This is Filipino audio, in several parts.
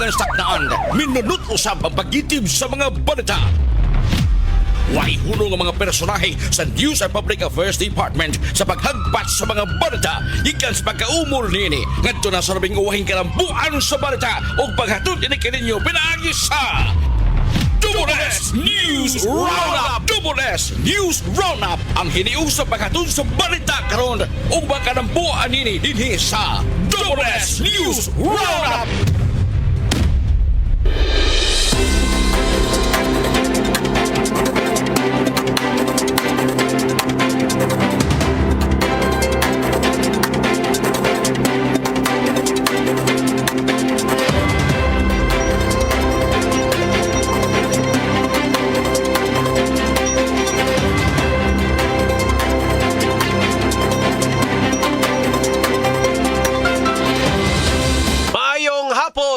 ang saknaan, minunot usab ang pagitib sa mga balita. Way hunong ang mga personahe sa News and Public Affairs Department sa paghagpat sa mga balita ikan sa pagkaumol nini ngadto na sa labing uwahing kalambuan sa balita o paghatod ini kaninyo pinaagi sa Double S News Roundup! Double S News Roundup ang hiniusap paghatod sa balita karon ug kalambuan nini dinhi sa Double S News Roundup!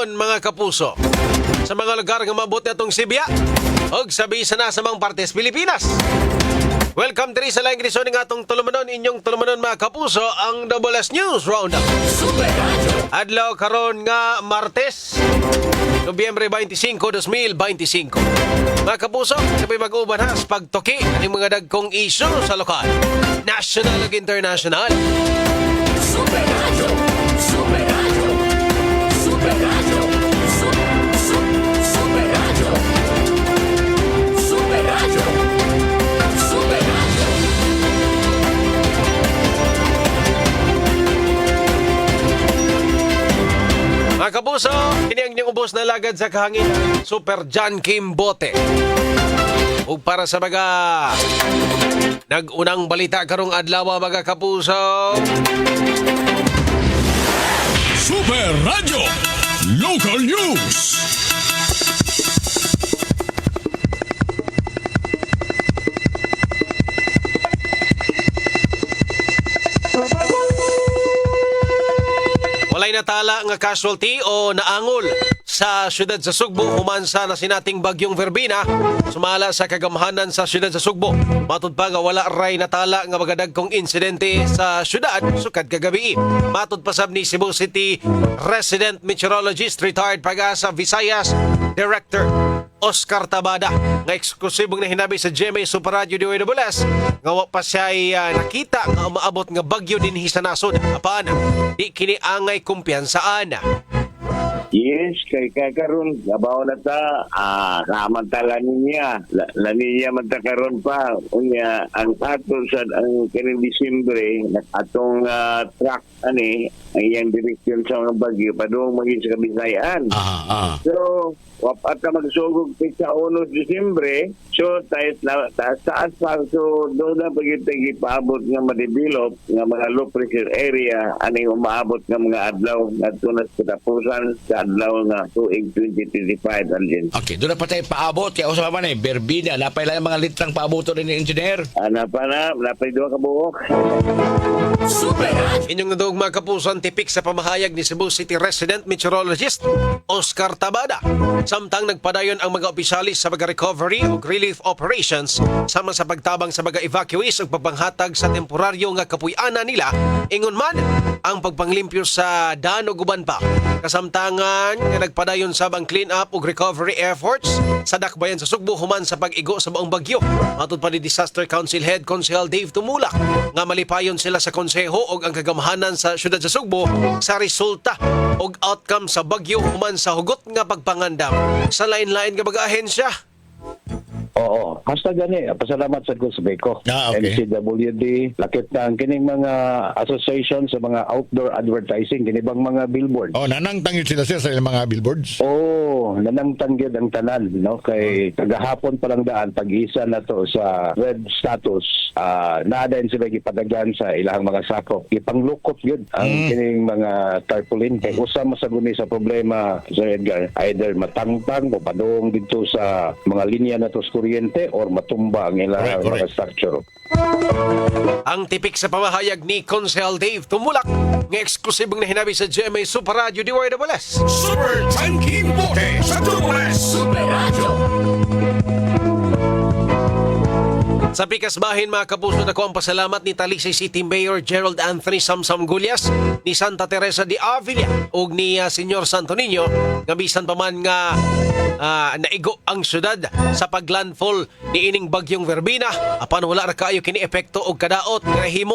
Mga kapuso, sa mga lugar nga mabuti atong Sibya og sabi sa nasamang partes Pilipinas. Welcome diri sa laing edisyon ng atong tulumanon, inyong tulumanon mga kapuso, ang Double S News Roundup. Adlaw karon nga Martes, Nobyembre 25, 2025. Mga kapuso, sabi mag-uban ha sa pagtuki ng mga dagkong isyu sa lokal, national ug international. Super Radio! Super Radio! Super Radio! Super Radio! Super Radio! Super Radio! Mga kapuso, kini ang inyong ubos na lagad sa kahangin, Super John Kim Bote. Ug para sa mga nag-unang balita karong adlaw mga kapuso, Super Radio Local News. walay natala nga casualty o naangol sa siyudad sa Sugbo human sa nasinating bagyong Verbina sumala sa kagamhanan sa siyudad sa Sugbo. Matud pa nga wala ray natala nga magadagkong insidente sa siyudad sukad kagabi. Matud pa sab ni Cebu City Resident Meteorologist retired Pag-asa Visayas Director Oscar Tabada nga eksklusibong na hinabi sa GMA Super Radio DWS nga wa pa siya nakita nga umaabot nga bagyo dinhi sa nasod. Apan di kini angay kumpiyansaan. Yes, kay kakaroon gabaw na ta kamantala niya la niya magtakaroon pa unya ang ato sa ang kining Disyembre atong truck ani ang iyang direksyon sa mga bagyo padung maging sa Kabisayan. So wapat ka magsugod sa 1 Disyembre, so tayo taas pa so doon na pagitagi paabot nga ma-develop nga mga low pressure area aning umaabot nga mga adlaw ngadto na sa katapusan sa adlaw nga tuig 2025 alin. Okay, doon na pa tayo paabot. Kaya usap man Berbina. Napay lang mga litrang paaboto rin ni engineer. Napay duha ka buok. Super Radio! Inyong nadug mga kapuso tipik sa pamahayag ni Cebu City Resident Meteorologist Oscar Tabada. Samtang nagpadayon ang mga opisyalis sa mga recovery o relief operations sama sa pagtabang sa mga evacuees o pagpanghatag sa temporaryo nga kapuy-ana nila, ingon man ang pagpanglimpyo sa daan o guban pa. Kasamtangan nga nagpadayon sab ang clean up o recovery efforts sa dakbayan sa Sugbo human sa pag-igo sa buong bagyo. Matod pa ni Disaster Council Head Consehal Dave Tumulak nga malipayon sila sa konseho o ang kagamhanan sa syudad sa Sugbo sa resulta o outcome sa bagyo human sa hugot nga pagpangandam sa lain-lain nga mga ahensya. Oo, hasta gani. Pasalamat sa Gusbeco. Okay. MCWD, lakit na ang kining mga association sa mga outdoor advertising, kinibang mga billboard. Oh, nanangtangil sila sa mga billboards. Oo, nanangtanggid ang tanan, no? Kay kagahapon pa lang daan, pag-isa na to sa red status, naadain sila gipadagyan sa ilang mga sakop. Ipanglukot yun ang kining mga tarpaulin. Kay usama sa guni sa problema, Sir Edgar, either matangtang o padung dito sa mga linya na to sa kuryente or matumba ang ilang mga structure. Ang tipik sa pamahayag ni Consel Dave Tumulak ng eksklusibong na hinabi sa GMA Super Radio DWS. Super John Kim Bote sa Double S. Super Radio! Sa pikas bahin mga kapuso, ako ang pasalamat ni Talisay City Mayor Gerald Anthony Samsam Gullias, ni Santa Teresa de Avila ug ni Senyor Santo Niño nga bisan pa man nga naigo ang syudad sa paglandfall ni ining bagyong Verbena apan wala ra kaayo kini epekto og kadaot nga himo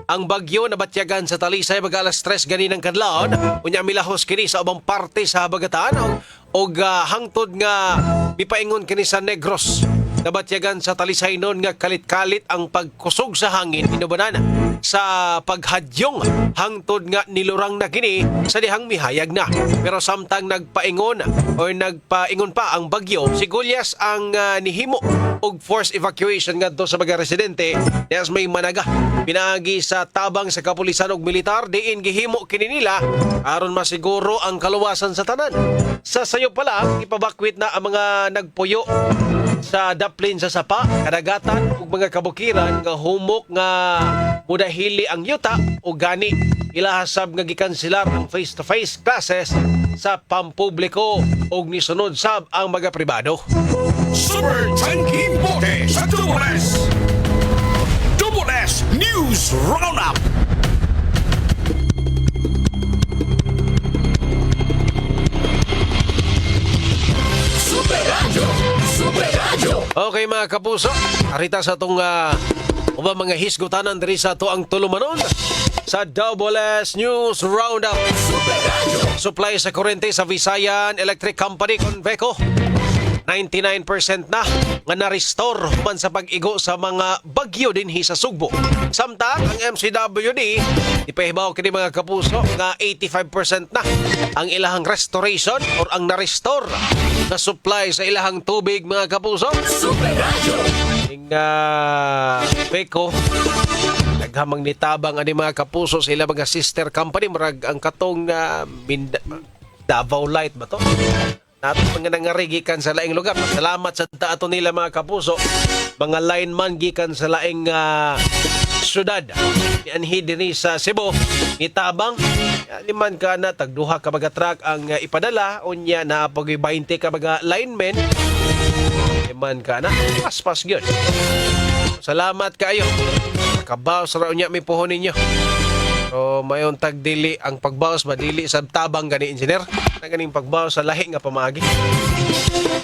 ang bagyo na batyagan sa Talisay mag alas 3 ganinang kadlawon unya milahos kini sa ubang parte sa habagatan og hangtod nga mipaingon kini sa Negros. Nabatyagan sa Talisay noon nga kalit-kalit ang pagkusog sa hangin inubanan sa paghadyong hangtod nga nilurang na kini sa dihang mihayag na. Pero samtang nagpaingon pa ang bagyo, si Gullias ang nihimo og forced evacuation ngadto sa mga residente as may managa pinaagi sa tabang sa kapulisan ug militar diin gihimo kini nila aron masiguro ang kaluwasan sa tanan. Sa sayo pala ipabakwit na ang mga nagpuyo sa daplin sa sapa, kadagatan ug mga kabukiran nga humok nga mudahili ang yuta o gani ilahasab nga gikanselar ang face-to-face classes sa pampubliko ug nisunod sab ang mga pribado. Super Tanky Bote sa Double S News Roundup. Super Radio. Super Radio. Okay mga kapuso, arita sa itong mga hisgutanan diri sa ito ang tulumanon sa Double S News Roundup. Super Radio. Supply sa kurente sa Visayan Electric Company Conveco 99% na nga na-restore man sa pag-igo sa mga bagyo dinhi sa Sugbo. Samtang ang MCWD ipahibaw kini mga kapuso nga 85% na ang ilahang restoration or ang na-restore na supply sa ilahang tubig mga kapuso. Super Radio. Peko naghamang nitabang ani mga kapuso sa ilang mga sister company marag ang katong Davao Light ba to? Nato mga nangarigikan sa laing lugar. Salamat sa taato nila mga kapuso. Mga lineman gikan sa laing syudad. Anhi dinhi sa Cebu. Itabang. Liman ka na, tagduha ka mga truck ang ipadala. Unya na pag 20 ka mga linemen. Liman ka na. Paspas yun. Salamat kayo. Kabaos ra unya may puhon ninyo. So, mayon tagdili ang pagbawas madili sa tabang gani engineer na ganing pagbawas sa lahi nga pamaagi.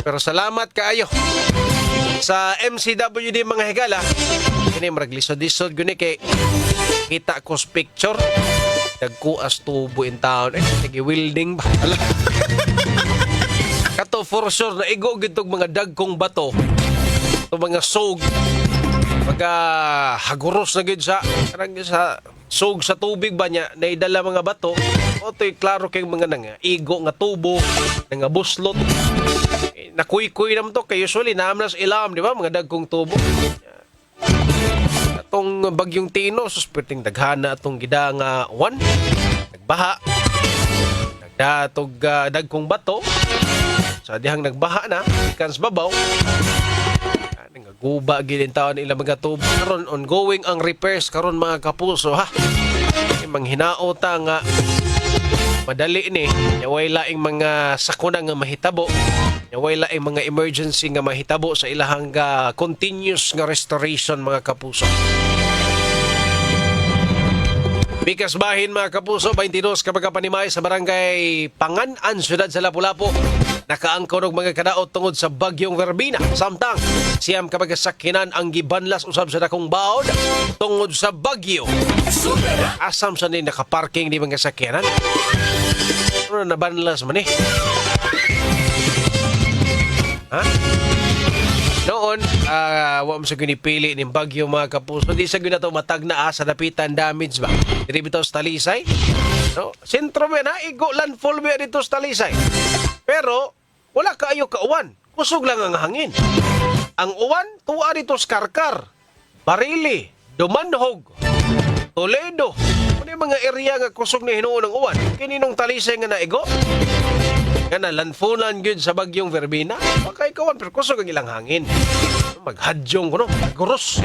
Pero salamat kaayo sa MCWD mga higala. Kini maraglisod-lisod guni kay kita ko sa picture nagkuas tubo in town sige welding ba. Kato for sure na igo gitog mga dagkong bato. To mga sog mga haguros na gid sa karang sa sug sa tubig ba niya naidala mga bato o to'y klaro kay mga nga igo nga tubo nga buslot nakuy-kuy naman to kay usually naman sa ilam di ba mga dagkong tubo atong bagyong Tino suspirting daghana atong gida nga nagbaha nagdatog dagkong bato sa dihang nagbaha na ikan sa babaw guba gilin taon ilang mga tubo karon ongoing ang repairs karon mga kapuso ha manghinaota nga madali ni way laing mga sakuna nga mahitabo way laing mga emergency nga mahitabo sa ilahang continuous nga restoration mga kapuso. Bikas bahin mga kapuso 22 kapag panimay sa barangay Panganan syudad sa Lapu-Lapu nakaangkon og mga kadaot tungod sa bagyong Verbena. Samtang siyam kapag sakinan ang gibanlas usab sa dakong baod tungod sa bagyo. Asam sa ni nakaparking di mga sakyanan. Ano nabanlas man eh? Ha? Noon, wa mo sa ginipili ng bagyo mga kapuso. Di sa ginato matag na sa dapitan damage ba? Diri bitaw sa Talisay. No? Sentro ba na? Igo landfall ba dito sa Talisay? Pero, wala kaayo kauwan. Kusog lang ang hangin. Ang uwan, tuwa dito sa Karkar, Barili, Dumanhog, Toledo. Ano yung mga area nga kusog na hinuon ng uwan? Kininong Talisay nga naigo? Nga na landfallan yun sa bagyong Verbena. Baka ikawan, pero kusog ang ilang hangin. Maghadyong ko no, guros.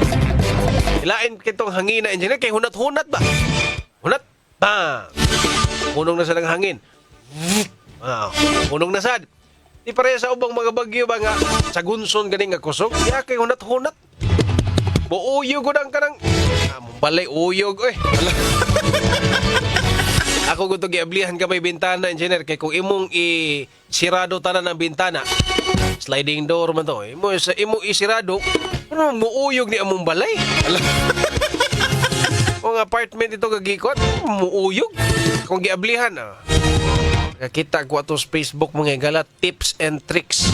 Ilain kitong hangin na engineer, kay hunat-hunat ba? Hunat? Bang! Punong na silang hangin. Punong na sad. Di pareha sa ubang mga bagyo ba nga sa gunson ganing nga kusog. Kaya kay hunat-hunat. Buuyog ko ka ng... balay uyog, eh. Ako gusto giablihan ka may bintana, engineer. Kaya kung imong isirado tanan ng bintana, sliding door man to. Imong isirado, ano muuyog ni among balay? Kung apartment ito gagikot, muuyog. Kung giablihan, kakita ko ato sa Facebook mga galat, tips and tricks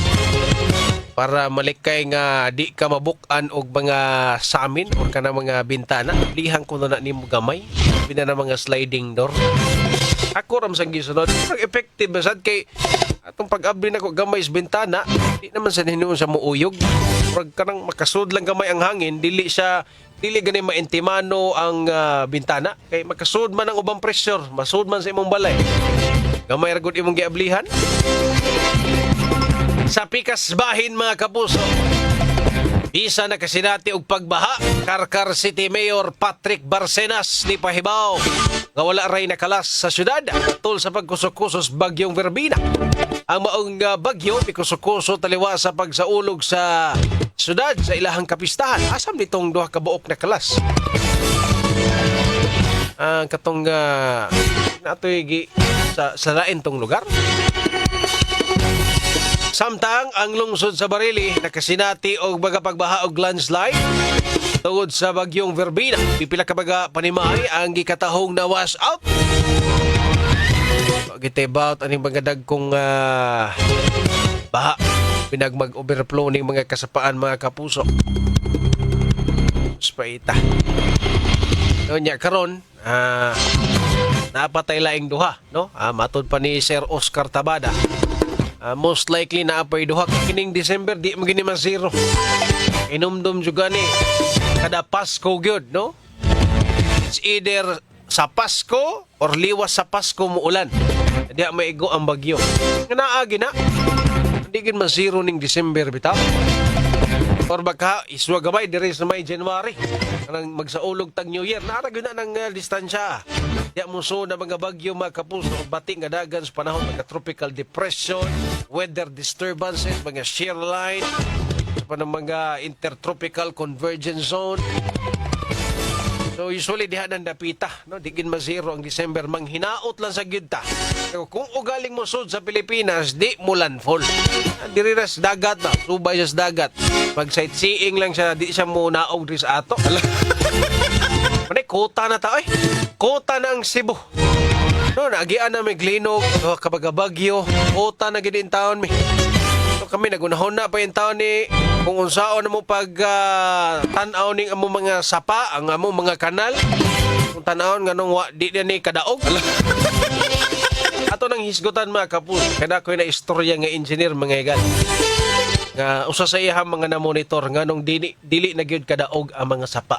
para malikay nga di ka mabukan og mga samin o kana mga bintana. Lihan ko na nimo gamay bina na mga sliding door. Ako ram sang gisunod, parang effective ba sad kay atong pag-abli na ko gamay sa bintana, di naman sa hinuon sa muuyog. Pag kanang makasud lang gamay ang hangin, dili gani maintimano ang bintana kay makasud man ang ubang pressure, masud man sa imong balay. Gamay ra gud imong giablihan. Sa pikas bahin mga kapuso, isa na kasinati og pagbaha, Karkar City Mayor Patrick Barcenas ni pahibaw nga wala ray nakalas sa syudad tol sa pagkusok-kusos bagyong Verbena. Ang maong bagyo pikusukuso taliwa sa pagsaulog sa syudad sa ilahang kapistahan. Asam nitong duha ka buok na kalas. Ang katong natoy sa lain tong lugar. Samtang ang lungsod sa Barili nakasinati og baga pagbaha og landslide tungod sa bagyong Verbena. Pipila ka baga panimay ang gikatahong na wash out. Gitebaut aning mga dagkong baha pinagmag-overflow ning mga kasapaan mga kapuso. Spaita. Nya karon napatay laing duha, no? Matod pa ni Sir Oscar Tabada. Most likely na apay duha kining December di magini man zero. Inumdum juga ni kada Pasko gyud, no? It's either sa Pasko or liwas sa Pasko mo ulan. Di maigo ang bagyo. Naagi na. Hindi gid man zero ning December bitaw. Or baka iswa gamay diri sa may January. Kanang magsaulog tag New Year, naragyo na ng distansya. Di muso na mga bagyo mga kapuso, bating nga dagan sa panahon, mga tropical depression, weather disturbances, mga shear line, mga intertropical convergence zone. So usually diha nang dapita, no? Digin mazero ang December, manghinaot lang sa gyudta. So, kung ugaling mo sud sa Pilipinas, di mo landfall. Diri ras dagat na, subay sa dagat. Pag sightseeing lang siya, di siya mo naog diri sa ato. Manay kota na ta, kota na ang Cebu. No, naagian na may glinog, no, kapag bagyo, kota na gid in taon mi. So kami nagunahon na pa yung taon ni kung unsaon mo pag tan-aw ning amo mga sapa, ang amo mga kanal. Kung tan-aon nganong di ni kadaog. Ato nang hisgutan mga kapul. Kada ko na istorya nga engineer mga egal. Nga usa sa iyang mga na-monitor nganong dili na gyud kadaog ang mga sapa.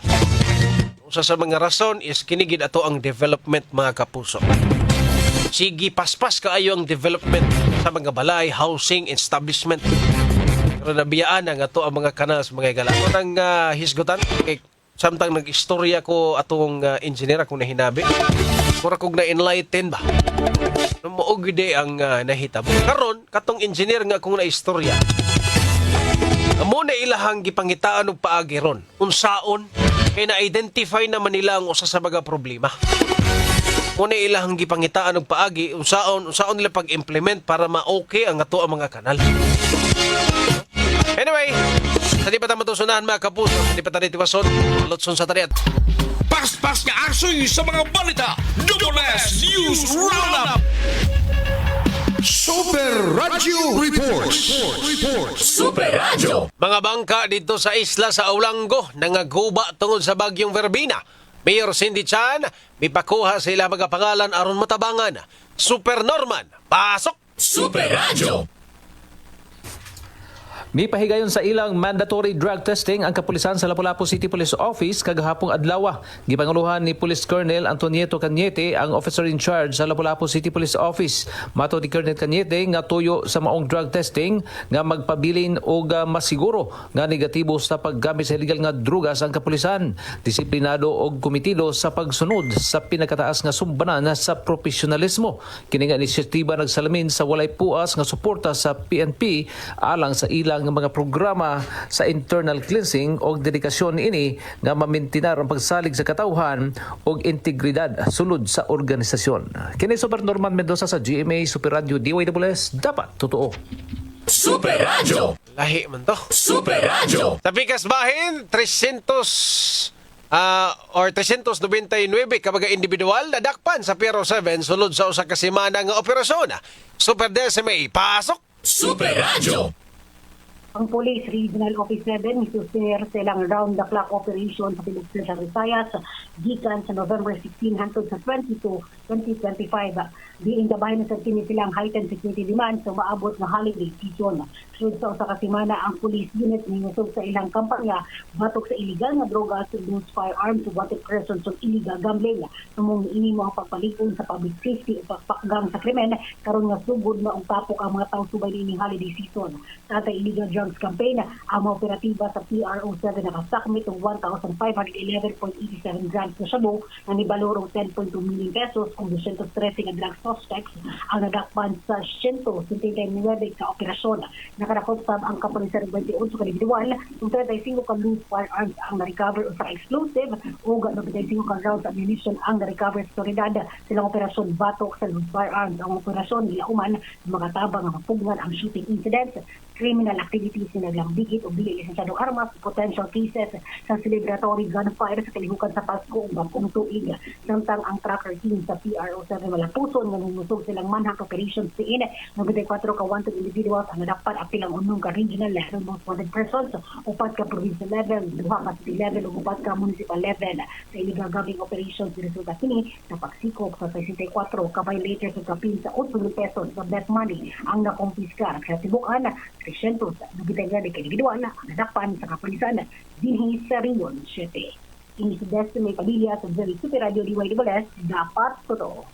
Usa sa mga rason is kinigid ato ang development mga kapuso. Sige paspas kaayo ang development sa mga balay, housing, establishment. Pero nabiyaan nga to ang mga kanal sa mga igala. Ako nang hisgutan, kay samtang nag-istorya ko atong engineer akong nahinabi. Mura kong na-enlighten ba? Maugide ang nahitabo. Karon katong engineer nga akong na-istorya, amo na ilahang gipangitaan og paagi ron. Unsaon kay na-identify naman nila ang usa sa mga problema. Muna ilang gipangitaan og paagi unsaon nila pag-implement para ma-okay ang ato ang mga kanal. Anyway, sa di pa tama tusunahan mga kapuso, sa di pa tayo tiwason, lotson sa tariat. Paspas nga asoy sa mga balita. Double S News Roundup. Super Radio Reports. Super Radio. Mga bangka dito sa isla sa Aulango nangaguba tungod sa bagyong Verbena. Mayor Cindy Chan, mipakuha sila mga pangalan aron matabangan. Super Norman, pasok! Super Radio. May pahigayon sa ilang mandatory drug testing ang kapulisan sa Lapu-Lapu City Police Office kagahapong adlaw. Gipanguluhan ni Police Colonel Antonieto Cañete ang officer in charge sa Lapu-Lapu City Police Office. Mato ni Colonel Cañete nga tuyo sa maong drug testing nga magpabilin og masiguro nga negatibo sa paggamit sa illegal nga drugas ang kapulisan. Disiplinado og komitido sa pagsunod sa pinakataas nga sumbanan sa profesionalismo. Kini nga inisyatiba nagsalamin sa walay puas nga suporta sa PNP alang sa ilang ilang mga programa sa internal cleansing o dedikasyon ini nga mamintinar ang pagsalig sa katawhan o integridad sulod sa organisasyon. Kini Super Norman Mendoza sa GMA Super Radio DYWS, dapat totoo. Super Radio. Lahi man to. Super Radio. Sa Pikas Bahin, 399 kabaga individual nadakpan sa Piero 7 sulod sa usa ka semana nga operasyon. Super Decime, pasok! Super Radio. Ang Police Regional Office 7 isuser silang round-the-clock operation sa Pilipino sa Visayas gikan sa November 16 hangtod sa 22, 2025. Diin gabahin sa kini silang heightened security demand sa maabot na holiday season. Sunod sa usa ka semana ang police unit ningusog sa ilang kampanya batok sa illegal nga droga, loose firearms, wanted persons ug illegal gambling. Sumong ini mo ang pagpalikon sa public safety o pagpakgang sa krimen karon nga sugod na tapok ang mga tawo subay nining holiday season. Sa atay illegal drugs campaign, ang mga operatiba sa PRO7 nakasakmit ng 1,511.87 grams na shabu na nibalorong 10.2 million pesos kung 213 nga drug suspects ang nadakpan sa 179 ka operasyon. Nakarakotsab ang kapulisan 28 ka individual, kung 35 ka loose firearms ang na-recover sa explosive o 95 ka rounds ammunition ang na-recover sa otoridad. Silang operasyon batok sa loose firearms. Ang operasyon nila uman makatabang ang mapugnan ang shooting incidents, criminal activities na naglambigit o bili lisensyadong armas, potential cases sa celebratory gunfire sa kalihukan sa Pasko o bagong tuig. Samtang ang tracker team sa PRO7 Malapuson nga numusog silang manhunt operations diin, 94 ka wanted individuals ang nadakpan apilang unong ka regional level most wanted persons, upat ka provincial level, 2 ka city level ug upat ka municipal level. Sa illegal gambling operations resulta kini sa pagsikop sa 64 ka violators sa kapin sa 8,000 pesos sa bet money ang nakumpiskar sa tibukan 300 nagitagad kay individual na nadakpan sa kapulisan dinhi sa Rion 7. Ini si Destiny Padilla sa Super Radio DYWS, dapat totoo.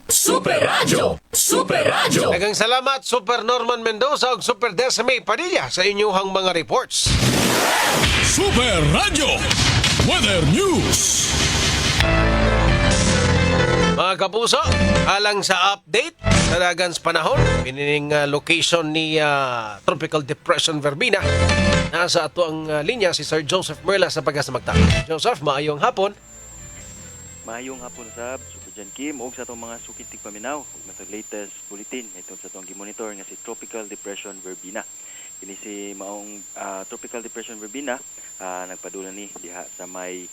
Super Radio. Super Radio. Daghang salamat Super Norman Mendoza ug Super Decime Padilla sa inyong mga reports. Super Radio Weather News. Mga kapuso, alang sa update sa dagan sa panahon, pinining location ni Tropical Depression Verbena. Nasa ato ang linya si Sir Joseph Merla sa pagkasamagtang. Joseph, maayong hapon. Maayong hapon sab, Super John Kim, ug sa itong mga sukitig paminaw, ug matong latest bulletin, ito sa itong gimonitor nga si Tropical Depression Verbena. Kini si maong Tropical Depression Verbena, nagpadula ni diha sa may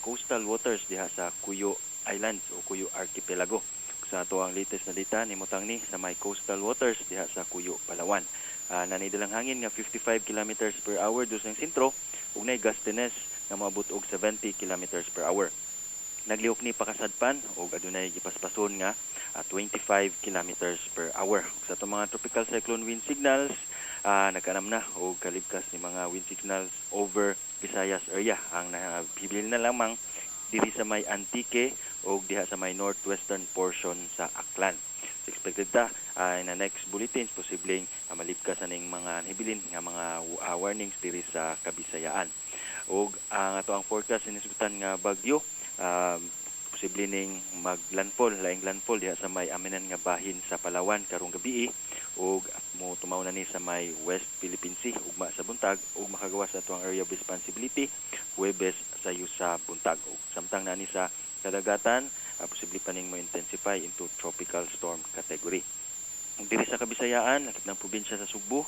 coastal waters diha sa Cuyo Islands o Cuyo Archipelago. Sa ato ang latest na data, nimutang ni sa may coastal waters diha sa Cuyo, Palawan. Nanidalang hangin nga 55 km per hour doon sa sentro, ug nay gustiness nga maabot og 70 km per hour. Nagliok ni pakasadpan ug adunay gipaspason nga 25 km per hour. Sa itong mga tropical cyclone wind signals, nagkanam na o kalibkas ni mga wind signals over Visayas area. Ang nahibil na lamang diri sa may Antique o diha sa may northwestern portion sa Aklan. Expected ta na next bulletins posibleng malibkas aning mga hibilin nga mga warnings diri sa Kabisayaan. Og ang ato ang forecast inisgutan nga bagyo posible ning maglandfall, laing landfall diha sa may aminan nga bahin sa Palawan karong gabi ug mo tumaw na ni sa may West Philippine Sea ugma sa buntag ug makagawas sa ato ang area of responsibility Huwebes sa sa buntag ug samtang na ni sa kadagatan posible pa ning mo-intensify into tropical storm category. Diri sa Kabisayaan, lakip ng probinsya sa Sugbo,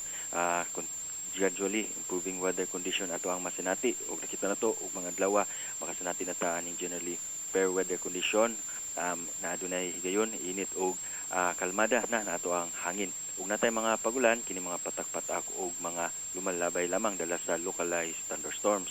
gradually improving weather condition ato ang masinati ug nakita nato og mga adlaw makasinati na ta aning generally fair weather condition na adunay higayon init ug kalmada na ato ang hangin ug natay mga pagulan kini mga patak-patak ug mga lumalabay lamang dala sa localized thunderstorms.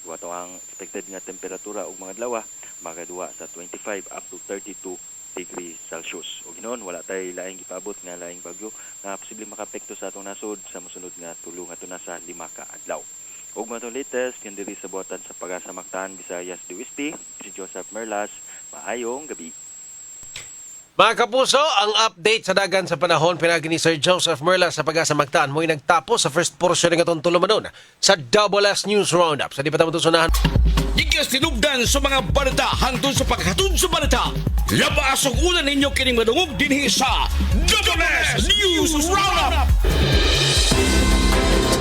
Ug ato ang expected nga temperatura ug mga adlaw magaduwa sa 25 up to 32 degrees Celsius. O ginoon, wala tayo laing ipabot nga laing bagyo na posibleng makapekto sa atong nasod sa musunod nga tulo nga na sa 5 ka adlaw. Ug matong latest, yan diri sa buhatan sa Pag-asa Mactan, Visayas do Oeste, si Joseph Merlas. Maayong gabi. Mga kapuso, ang update sa dagan sa panahon pinagi ni Sir Joseph Merla sa Pag-asa Mactan mo'y nagtapos sa first portion ng atong tulumanon sa Double S News Roundup. Sa di pa tamo tusunahan. Ikas tinubdan sa mga balita hangtod sa pagkatun sa balita. Labas ang ulan ninyo kining madungog dinhi sa Double S News Roundup.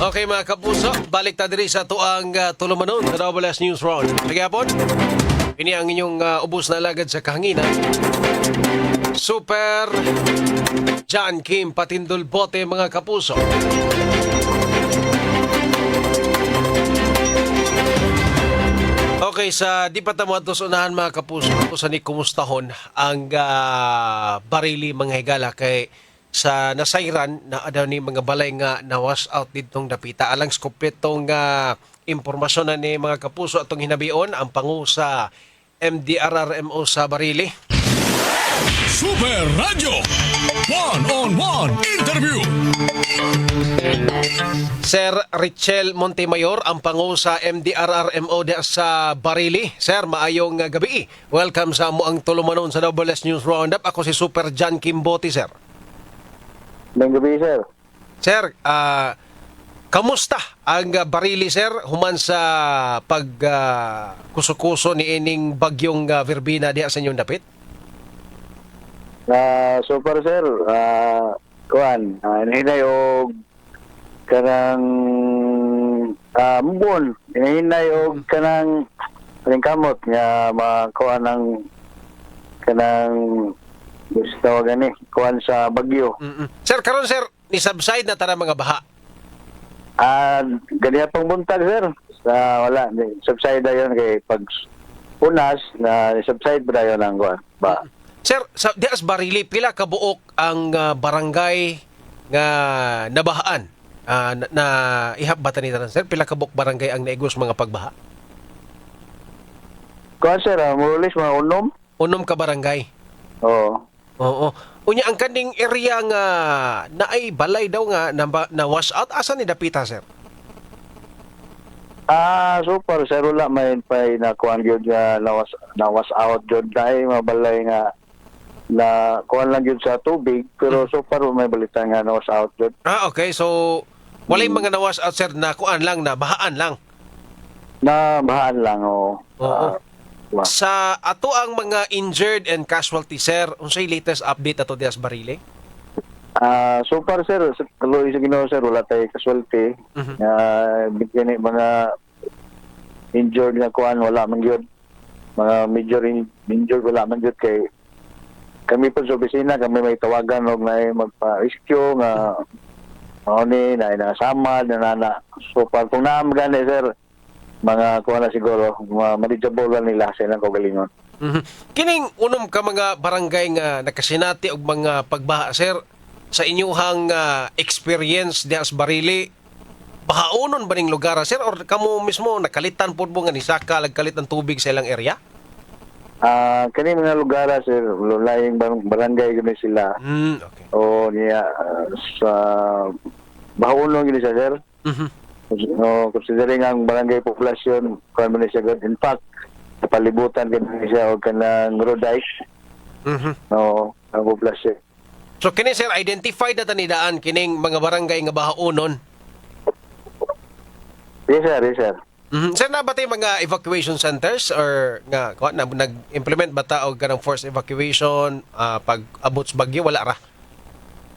Okay mga kapuso, balik ta diri sa tuang tulumanon sa WS News Round. Sige hapon, ini ang inyong ubos na lagad sa kahanginan. Super John Kim Patindol Bote mga kapuso. Okay, sa di pa tamo atos unahan mga kapuso, sa ni kumustahon ang barili mga higala kay sa nasayran naadaw ni mga balay nga na wash out ditong dapita. Alang skupetong impormasyon na ni mga kapuso atong hinabion ang pangu sa MDRRMO sa barili. Super Radio One-on-One Interview. Sir Richel Montemayor, ang pangu sa MDRRMO sa Barili. Sir, maayong gabi. Welcome sa mo ang tulumanon sa WS News Roundup. Ako si Super John Kimbote, sir. Magandang gabi, sir. Sir, kamusta ang Barili, sir? Human sa pagkuso-kuso ni ining bagyong Verbena diha sa inyong dapit? Super, sir. Kuan, hinahinay og kanang mbon. Hinahinay og kanang kamot nga makuha ng kanang gusto gani kuan sa bagyo. Sir, karon sir, ni subside na tara mga baha. Ganyan pang buntag, sir. Wala, subside na yun kay pag punas na subside ba yun ang kuan ba. Sir, sa dias Barili, pila ka buok ang barangay nga nabahaan na ihabbatan ni tanan, sir? Pila ka buok barangay ang naigos mga pagbaha? Kuan, sir, mulis mga unom. Unom ka barangay? Oo. Oo. Unya, ang kaning area nga naay balay daw nga na wash out, asa ni dapita, sir? Super, sir, wala may pay na kuan gyud nga nawas out gyud dai mabalay nga na kuan lang gyud sa tubig pero super may balita nga nawas out gyud. Okay. So, walay mga nawas out, sir, na kuan lang, na bahaan lang? Na bahaan lang, oo. Sa ato ang mga injured and casualty, sir, unsay latest update ato dias Barili? Super, sir, kaluoy sa Ginoo, sir, wala tay casualty. Bigyan ni mga injured nga kuan wala man gyud. Mga major injured wala man gyud kay kami po sa opisina kami may tawagan og na magpa-rescue nga ni na samad na so pag kung naam gani, sir, mga kuha na siguro, manageable lang nila sa ilang kaugalingon. Kining unom ka mga barangay nga nakasinati og mga pagbaha, sir, sa inyuhang experience diha sa Barili, bahaunon ba ning lugar, sir, or kamo mismo nakalitan po mo nga ni saka lagkalit ng tubig sa ilang area? Kani mga lugar, sir, laing barangay gani sila. Okay. O niya sa bahaunon gani siya, sir. Considering ang barangay populasyon, kung ano siya, in fact, napalibutan gani siya o kanang Rodice. Ang populasyon. So kini, sir, identified na tanidaan kining mga barangay nga bahaunon? Yes, sir, yes, sir. Sir, na ba tayo mga evacuation centers or nga nag-implement ba ta og kanang forced evacuation pag abot sa bagyo, wala ra?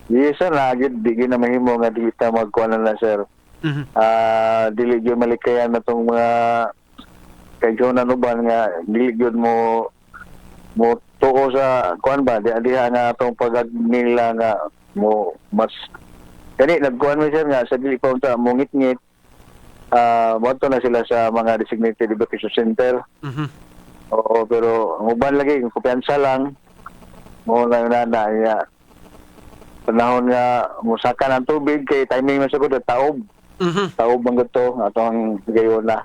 Yes, sir, nagid di na mahimo nga di ta magkuan na, sir. Dili gyud malikayan na tong mga kayjonan uban nga dili gyud mo tuko sa kuan ba diha nga atong pag-nila nga mo mas kani nagkuan mo, sir, nga sa dili pa unta mo ngit-ngit moto na sila sa mga designated evacuation center. Oo, pero ang uban lagi kumpiyansa lang mo lang na panahon nga musaka ng tubig kay timing man sagud taob. Taob ang gato atong gayon na.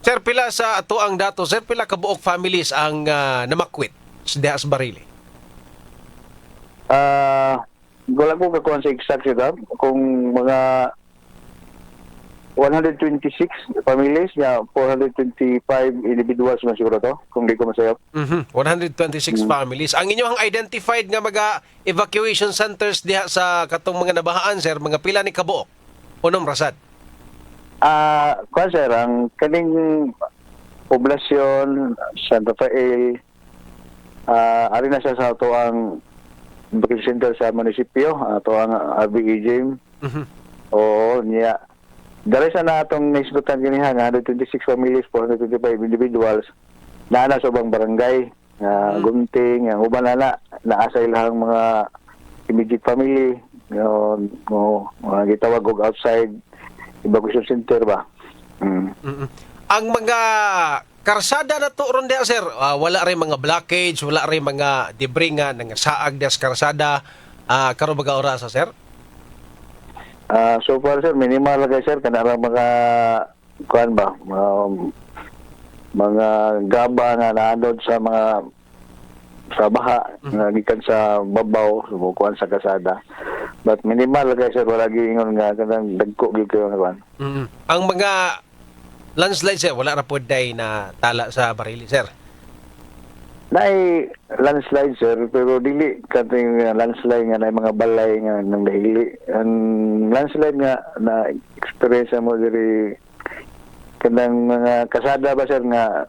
Sir, pila sa ato ang dato, sir, pila ka buok families ang namakwit sa Barili? Wala ko kakuha sa exact sila. Kung mga 126 families, 425 individuals na siguro to, kung di ko masayap. 126 families. Ang inyong identified nga mga evacuation centers diha sa katong mga nabahaan, sir, mga pila ni kabuok? Unom rasad? Sir, ang kaning poblasyon, San Rafael, ari na siya sa ato ang evacuation center sa munisipyo, ato ang RBE Gym. Oo, niya. Dahil sa na itong naisgutan kinihan, 126 families, 425 individuals, naana sa ubang barangay, gunting, ang uban na naasa ilang mga immediate family, mga gitawag og outside evacuation center ba. Ang mga karsada na to ron diha, sir, wala rin mga blockage, wala rin mga debris nga nangasaag diha sa karsada, karon baga orasa, sir? So far sir, minimal lang sir, kanara mga kuan ba, mga gaba nga naanod sa mga sa baha, nga gikan sa babaw, sumukuan sa kasada. But minimal lang sir, wala giingon nga kanang dagko gyud kayo nga kuan. Ang mga landslide, sir, wala ra pod day na tala sa Barili, sir. Naay landslide sir, pero dili kating landslide nga na mga balay nga nang dahili. Ang landslide nga na experience mo diri kanang mga kasada ba sir nga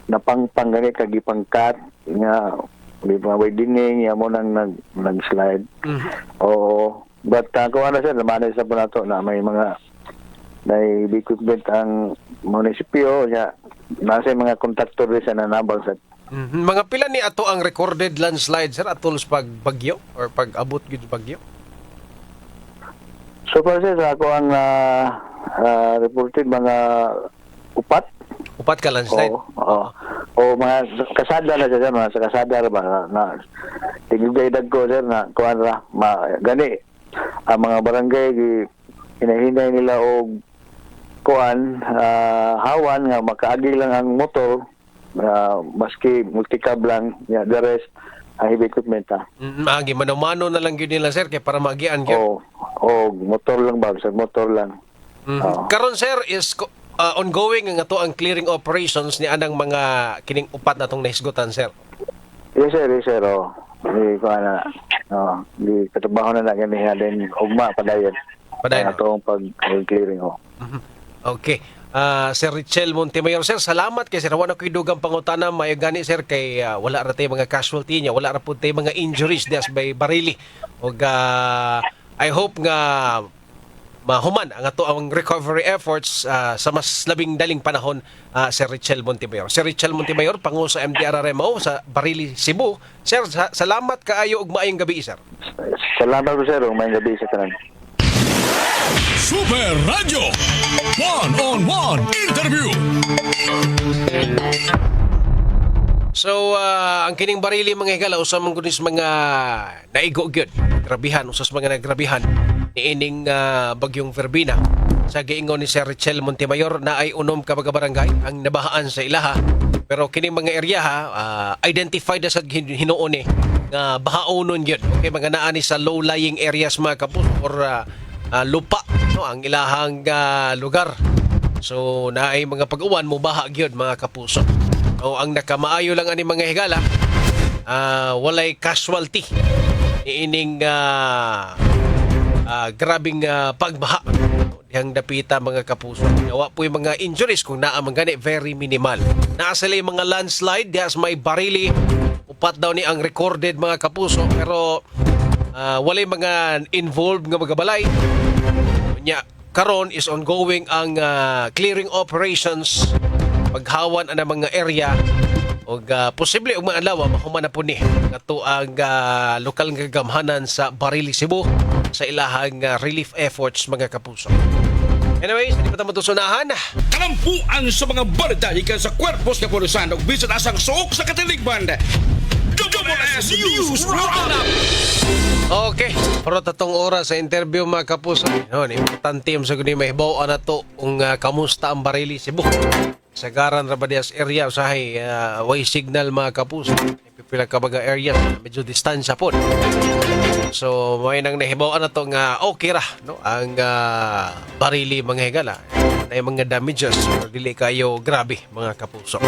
napangpang gani kag gipangkat nga di mga widening ya mo nang nag-slide. Oo. But ako ano sir, namanay sa po nato na may mga equipment ang munisipyo niya. Nasa mga kontraktor rin sa nanabang sa Mga pila ni ato ang recorded landslide, sir, atol sa pagbagyo or pag-abot gyud bagyo? So far sir, ako ang reported mga upat. Upat ka landslide? O mga kasada na siya, mga sa kasada ba na tigugaydag ko sir na kuan ra gani ang mga barangay hinahinay nila og kuan hawan nga makaagi lang ang motor maski multicab lang the rest heavy equipment Agi mano-mano na lang gyud nila, sir, kay para magian gyud. Motor lang ba sir, motor lang. Karon, sir, is ongoing nga to ang clearing operations ni anang mga kining upat na tong nahisgutan, sir. Yes sir, di ko na di katrabaho na gani din ugma padayon atong pag-clearing Okay. Sir Richel Montemayor, sir, salamat kay sir. Wala ko'y dugang pangutana, mayo gani, sir, kay wala ra tay mga casualty niya, wala ra pud tay mga injuries dias by Barili. Og I hope nga mahuman ang ato ang recovery efforts sa mas labing daling panahon, Sir Richel Montemayor. Sir Richel Montemayor, pangu sa MTRRMO sa Barili, Cebu. Sir, salamat kaayo og maayong gabi, sir. Salamat po sir, maayong gabi sa tanan. Super Radio One-on-One Interview. So, ang kining Barili, mga higala, usam mga kunis mga naigo gyud, grabihan, usas mga nagrabihan ni ining bagyong Verbina. Sa giingon ni Sir Richel Montemayor na ay unom ka mga barangay ang nabahaan sa ilaha. Pero kining mga area identified na sa hinuon nga bahaunon gyud. Okay, mga naani sa low-lying areas mga kapus or lupa, no, ang ilahang lugar. So naay mga pag-uwan mo baha gyud mga kapuso. O ang nakamaayo lang ani mga higala, walay casualty ining grabing pagbaha dihang dapita mga kapuso. Nawa po yung mga injuries kung naa man gani, very minimal. Naa sila yung mga landslide diha sa may Barili, upat daw ni ang recorded mga kapuso, pero walay mga involved nga mga balay. Nya karon is ongoing ang clearing operations, paghawan ang mga area og posible og mga adlaw mahuman na po ni ato ang lokal nga gamhanan sa Barili, Cebu sa ilahang relief efforts mga kapuso. Anyways, hindi pa tayo matusunahan. Kalampuan sa mga balita ikan sa kwerpos ng pulisan ug bisan asang suok sa katiligban. WS News Roundup. Okay, pero tatong oras sa interview mga kapuso. Importante yung sa kundi mahibaw na to kung kamusta ang Barili, Cebu. Sagaran Rabadias area usahay way signal mga kapuso. Pipila ka baga area medyo distansya po. So may nang nahibaw na to nga okay ra, no, ang Barili mga higala. Na mga damages pero dili kayo grabe mga kapuso.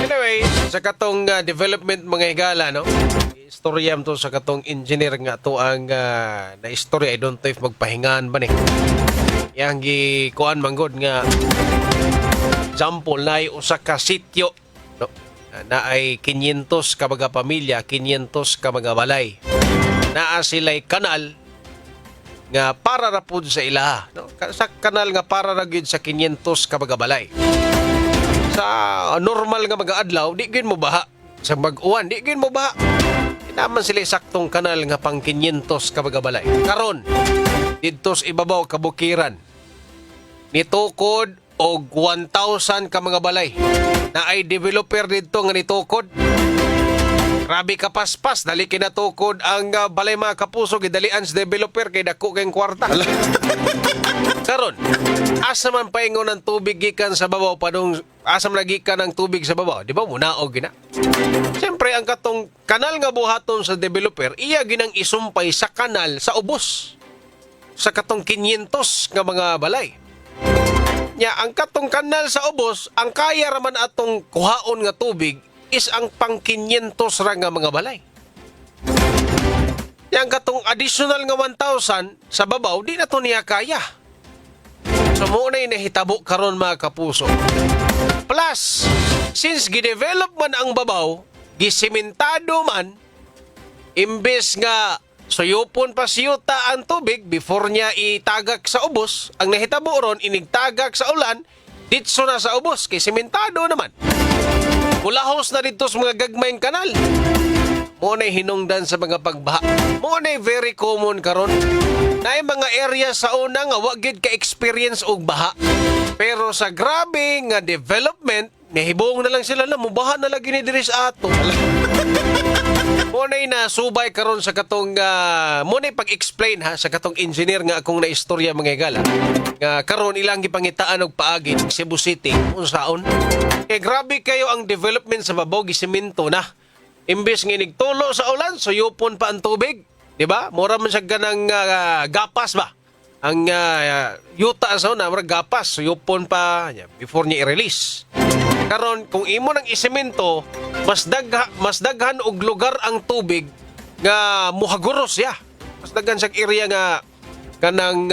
Anyway, sa katong development mga higala, no, istorya to sa katong engineer nga to ang na istorya. I don't know if magpahingaan ba ni yang gikuan manggod nga example na usa ka sityo, no, na ay 500 ka mga pamilya, 500 ka mga balay. Naa sila'y kanal nga para ra pud sa ilaha, no? Sa kanal nga para ra gyud sa 500 ka mga balay. Sa normal nga mga adlaw, di gyud mo baha. Sa mag-uwan, di gyud mo baha. Naman sila saktong kanal nga pang 500 ka mga balay. Karon, dito sa ibabaw kabukiran, nitukod og 1,000 ka mga balay na ay developer dito nga nitukod. Grabe ka paspas, dali kinatukod ang balay mga kapuso, gidalian sa developer kay dako kayong kwarta. Karon, asa man paingon ng tubig gikan sa babaw padung asa man gikan ang tubig sa babaw, di ba? Munaog gina. Siyempre ang katong kanal nga buhaton sa developer, iya ginang isumpay sa kanal sa ubos. Sa katong 500 nga mga balay. Nya ang katong kanal sa ubos, ang kaya raman atong kuhaon nga tubig is ang pang 500 ra nga mga balay. Yang katong additional nga 1,000 sa babaw, di na to niya kaya. So muna yung nahitabo karon mga kapuso. Plus, since gidevelop man ang babaw, gisimentado man, imbes nga suyupon pa siyuta ang tubig before niya itagak sa ubos, ang nahitabo ron, inigtagak sa ulan, ditso na sa ubos, kay simentado naman. Kulahos na dito sa mga gagmayng kanal. Muna hinungdan sa mga pagbaha. Muna very common karon. Na mga area sa una nga wagid ka-experience og baha. Pero sa grabe nga development, nahibong na lang sila na mubaha na lagi ni diri sa ato. Muna na subay karon sa katong muna pag-explain ha sa katong engineer nga akong naistorya mga igala. Nga karon ilang gipangitaan og paagi Cebu City unsaon. Grabe kayo ang development sa babaw gisemento na. Imbes nga nigtulo sa ulan, suyupon pa ang tubig. Diba? Mura man siya ganang gapas ba? Ang yuta sa una, mura gapas, suyupon pa before niya i-release. Karon kung imo nang isemento, mas daghan og lugar ang tubig nga muhaguros ya. Mas daghan sa area nga kanang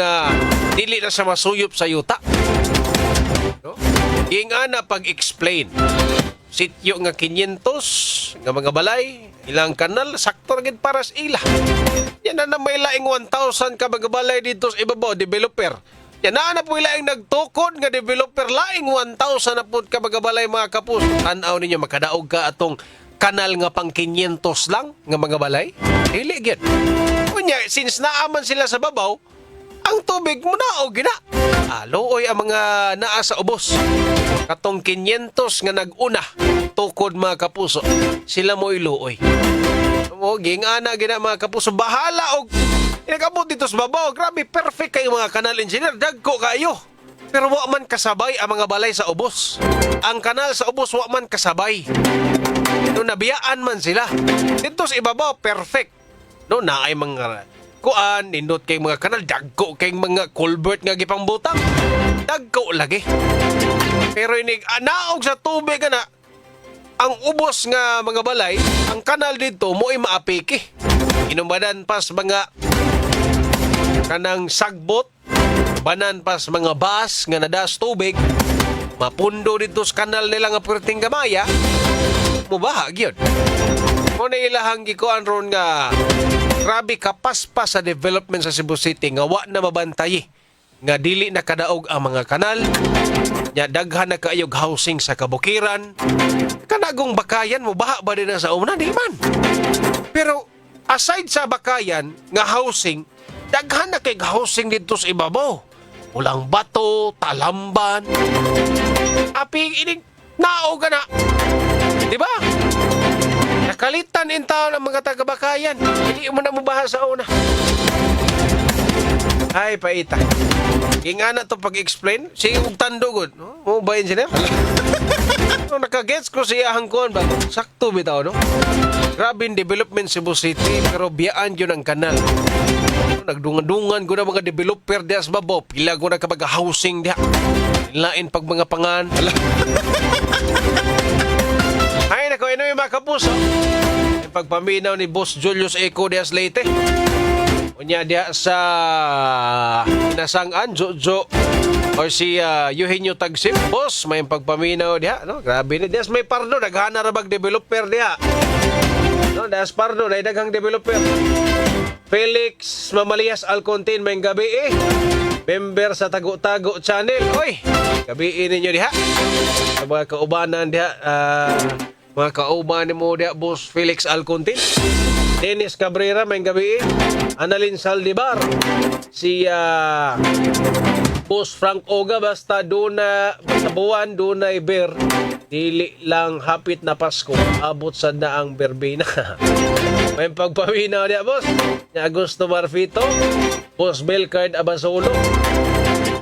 dili na sa masuyop sa yuta. No? Ingana pag-explain. Sityo nga 500 nga mga balay, ilang kanal, sakto gid para sa ila. Yan na may laing 1,000 ka mga balay dito sa ibabaw, developer. Yan na po laing nagtukod nga developer, laing 1,000 na po ka mga balay mga kapus. Tanaw ninyo, makadaog ka atong kanal nga pang 500 lang nga mga balay. Dili gid. Kunya, since naaman sila sa babaw, ang tubig mo na o gina. Luoy ang mga naa sa ubos. Katong 500 nga nag-una, tukod mga kapuso, sila mo iluoy. O, gingana gina mga kapuso, bahala og inagabot dito sa babaw. Grabe, perfect kayo mga kanal engineer, dagko kayo. Pero wa man kasabay ang mga balay sa ubos. Ang kanal sa ubos wa man kasabay. No, nabiyaan man sila. Dito sa ibabaw, perfect. No, naay mga kuan, nindot kay mga kanal, dagko kay mga culvert nga gipang butang. Dagko lagi. Pero inig naog sa tubig na ang ubos nga mga balay, ang kanal dito mo ay maapiki. Inumadan pas mga kanang sagbot, banan pas mga bas nga nadas tubig, mapundo dito sa kanal nila nga perting gamaya, mubaha gyud. Mo na ilahang gikuan ron nga grabe kapaspas sa development sa Cebu City nga wa na mabantay nga dili na kadaog ang mga kanal, nya daghan na kaayog housing sa kabukiran. Kanagong bakayan mo baha ba din na sa una, di man. Pero aside sa bakayan nga housing, daghan na kay housing dito sa ibabaw. Ulang bato, talamban. Aping inig naog na. Di ba? Nakalitan in taon ang mga taga-bakayan. Hindi mo na mubaha sa una. Ay, paita. Ingana to pag-explain. Sige, huwag tandugod. No? Mo ba engineer? No, nakagets ko siya hangkuhan ba? Sakto bitaw, no? Grabe yung development Cebu City, pero biyaan yun ang kanal. Nagdungan-dungan ko na mga developer diya sa babaw. Pila ko na kapag housing diya. Lain pag mga pangan. Ay, nako, ino yung mga kapuso. Yung pagpaminaw ni Boss Julius Eco Diaz Leyte. Unya diya sa Inasangan, Jojo, o si Eugenio Tagsip. Boss, may pagpaminaw diya. No? Grabe na. Diya may pardo, naghana rabag developer diya. No? Diya pardo, naidaghang developer. Felix Mamalias Alcontin, may gabi member sa Tago-Tago Channel. Oy, gabi ninyo diha. Sa mga kaubanan diha, mga kauban mo diha, Boss Felix Alcontin. Dennis Cabrera, may gabi. Annalyn Saldivar. Si Boss Frank Oga, basta buwan, doon na iber. Dili lang hapit na Pasko, abot sa daang berbina. May pagpawinaw niya, boss. Ni Augusto Marfito, Boss Belcard Abasolo,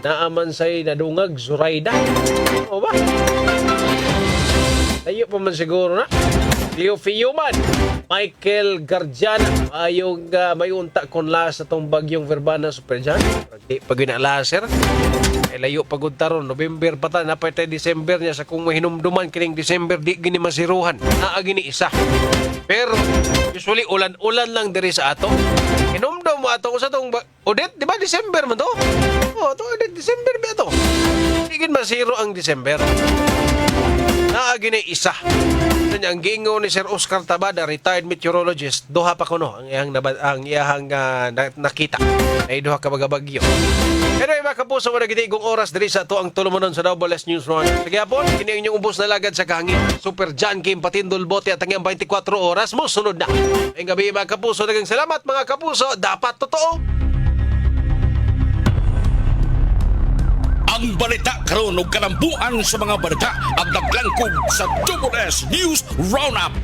naaman say nadungag, Zuraida. O ba? Tayo pa man siguro na. Leo Fiuman, Michael Gardiana, ayong may unta kon las atong bagyong Verbana Superjan. Pag laser, ay layo pagudtaron, November pa ta, napay tayo December niya sa kung mahinumduman kining December, di gini masiruhan, naagini isa. Pero, usually, ulan-ulan lang diri sa ato. Hinumdum mo ato sa itong, Odette, di ba December man to? Oo, to Odette, December ba ito? Di gini masiro ang December. Naagini isa. Ang gingo ni Sir Oscar Tabada, retired meteorologist, duha pa kuno ang iyang nakita. Ay duha ka bagyo. Pero mga kapuso, wala gitigong oras diri sa to ang tulumanon sa Double S News Runner. Sige po, kini ang inyong ubos na lagad sa kahangin. Super John Kim Patindol Bote at ang 24 oras mo sunod na. Ay gabi mga kapuso, dagang salamat mga kapuso, dapat totoo. Ang balita karon ug kalambuan sa mga balita ang naglangkog sa Double S News Roundup.